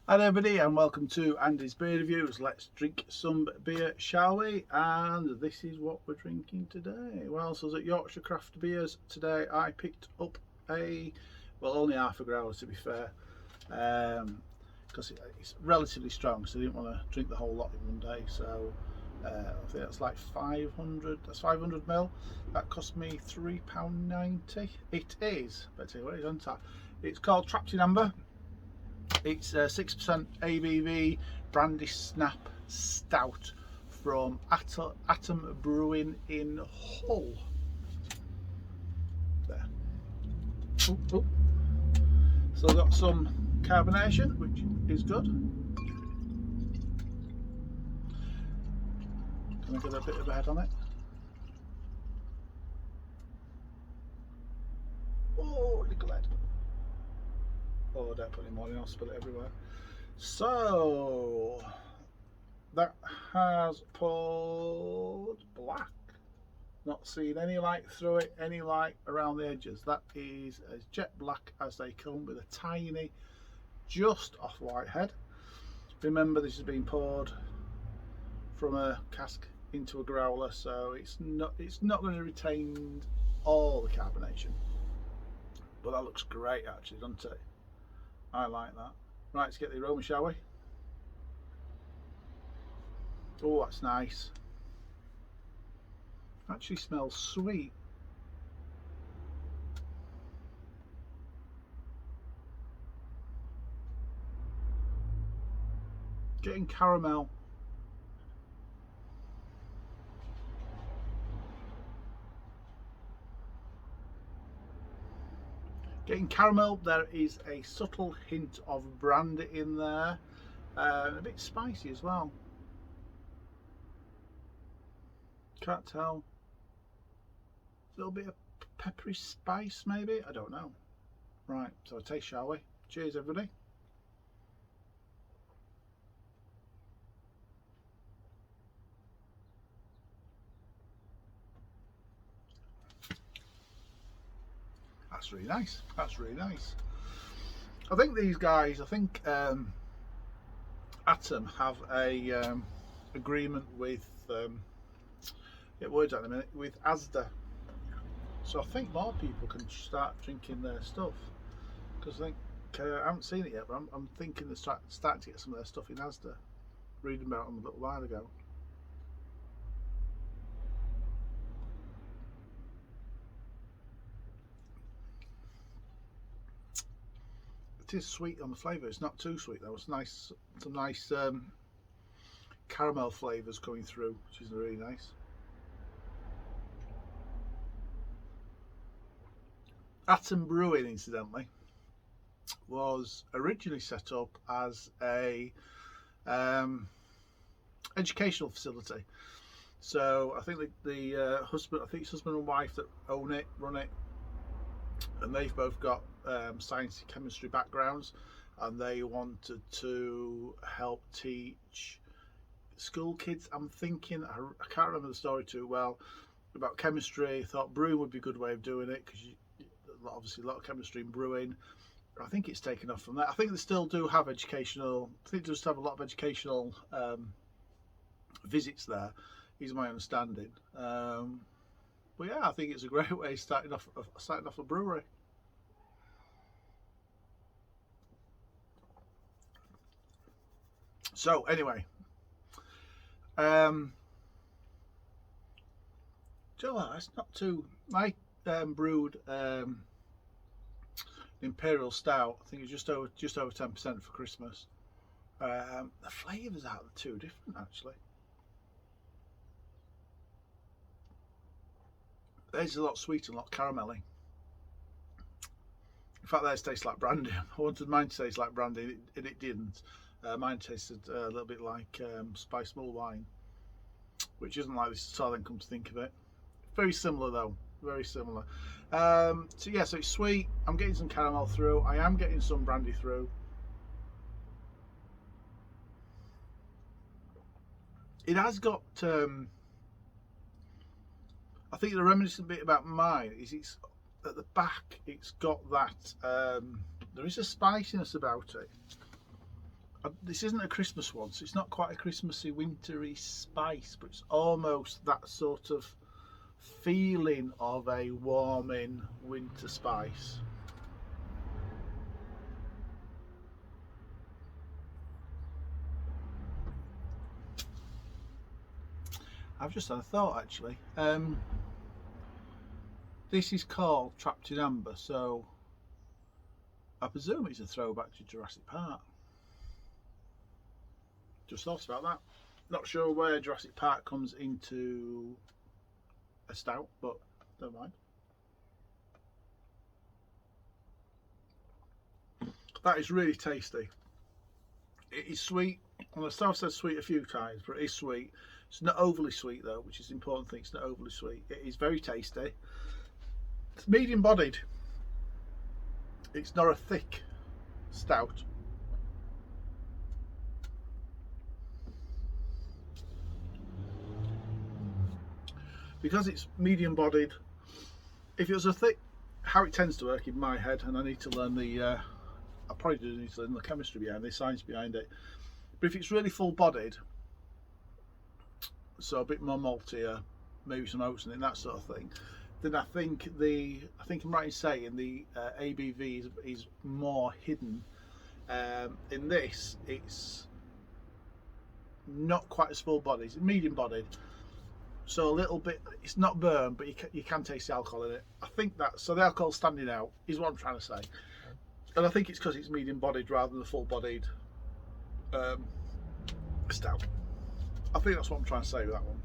Hello everybody and welcome to Andy's Beer Reviews. Let's drink some beer, shall we? And this is what we're drinking today. Well, so I was at Yorkshire Craft Beers today. I picked up only half a growler to be fair, because it's relatively strong, so I didn't want to drink the whole lot in one day. So I think that's like 500, that's 500 ml. That cost me £3.90. It is, but I tell you what, it's Untappd. It's called Trapped in Amber. It's 6% ABV Brandy Snap Stout from Atom Brewing in Hull. There. Ooh, ooh. So I've got some carbonation, which is good. Can I get a bit of a head on it? Oh, little head. Oh, don't put any more in, I'll spill it everywhere. So that has poured black. Not seen any light through it, any light around the edges. That is as jet black as they come, with a tiny, just off white head. Remember, this has been poured from a cask into a growler, so it's not going to retain all the carbonation. But that looks great actually, doesn't it? I like that. Right, let's get the aroma, shall we? Oh, that's nice. Actually smells sweet. Getting caramel. Getting caramel. There is a subtle hint of brandy in there, a bit spicy as well. Can't tell. A little bit of peppery spice maybe, I don't know. Right, so a taste, shall we? Cheers everybody. That's really nice. That's really nice. I think these guys, Atom have a agreement with get words out in a minute, with Asda. So I think more people can start drinking their stuff, because I think I haven't seen it yet, but I'm thinking they're starting to get some of their stuff in Asda. Reading about them a little while ago. It is sweet on the flavour. It's not too sweet though. It's nice, some nice caramel flavours coming through, which is really nice. Atom Brewing, incidentally, was originally set up as a educational facility. So I think the husband, I think it's husband and wife that own it, run it, and they've both got science and chemistry backgrounds, and they wanted to help teach school kids. I'm thinking, I can't remember the story too well about chemistry. Thought brewing would be a good way of doing it, because obviously a lot of chemistry in brewing. I think it's taken off from that. I think they still do have educational, I think they just have a lot of educational visits there, is my understanding. But yeah, I think it's a great way of starting off a brewery. So anyway, so it's not too. I brewed Imperial Stout. I think it's just over 10% for Christmas. The flavours out are too different actually. Theirs a lot sweeter and a lot caramelly. In fact, theirs tastes like brandy. I wanted mine to taste like brandy, and it didn't. Mine tasted a little bit like spiced mulled wine, which isn't like this at all, then come to think of it. Very similar though, very similar. So yeah, so it's sweet. I'm getting some caramel through. I am getting some brandy through. It has got I think the reminiscent bit about mine is it's at the back, it's got that there is a spiciness about it. This isn't a Christmas one, so it's not quite a Christmassy, wintry spice, but it's almost that sort of feeling of a warming winter spice. I've just had a thought actually. This is called Trapped in Amber, so I presume it's a throwback to Jurassic Park. Just thought about that. Not sure where Jurassic Park comes into a stout, but don't mind. That is really tasty. It is sweet. Well, I've said sweet a few times, but it is sweet. It's not overly sweet though, which is the important thing. It's not overly sweet. It is very tasty. It's medium bodied. It's not a thick stout. Because it's medium bodied, if it was a thick, how it tends to work in my head, and I need to learn I probably do need to learn the chemistry behind the science behind it, but if it's really full bodied, so a bit more maltier, maybe some oats in it, that sort of thing, then I think I'm right in saying the ABV is more hidden. In this, it's not quite as full bodied, it's medium bodied. So a little bit, it's not burnt, but you can taste the alcohol in it. I think that, so the alcohol standing out is what I'm trying to say. And I think it's because it's medium bodied rather than the full bodied stout. I think that's what I'm trying to say with that one.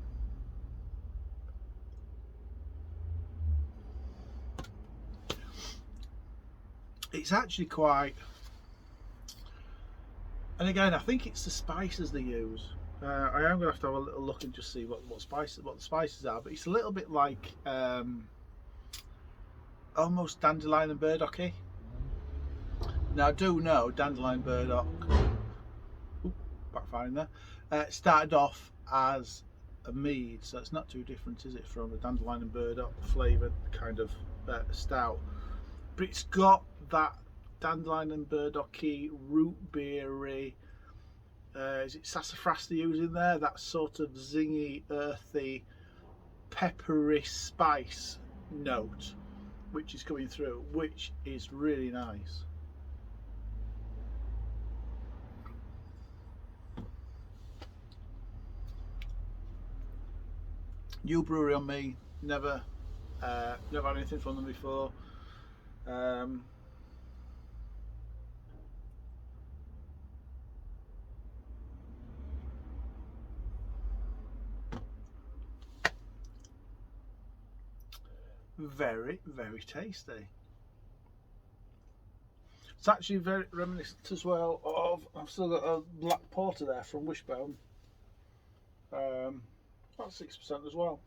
It's actually quite, and again, I think it's the spices they use. I am going to have a little look and just see what the spices are, but it's a little bit like almost dandelion and burdocky. Now I do know dandelion burdock, backfiring there, started off as a mead, so it's not too different, is it, from a dandelion and burdock flavoured kind of stout, but it's got that dandelion and burdocky, root beery, is it sassafras they use in there? That sort of zingy, earthy, peppery spice note, which is coming through, which is really nice. New brewery on me. Never had anything from them before. Very, very tasty. It's actually very reminiscent as well of, I've still got a black porter there from Wishbone, about 6% as well.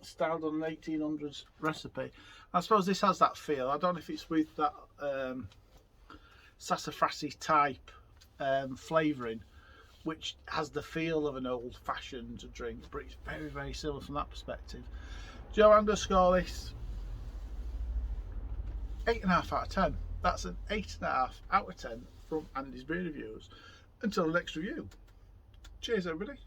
Styled on an 1800s recipe. I suppose this has that feel. I don't know if it's with that sassafrasy type flavouring, which has the feel of an old-fashioned drink, but it's very, very similar from that perspective. Joe, I'm going to score this 8.5 out of 10. That's an 8.5 out of 10 from Andy's Beer Reviews. Until the next review. Cheers, everybody.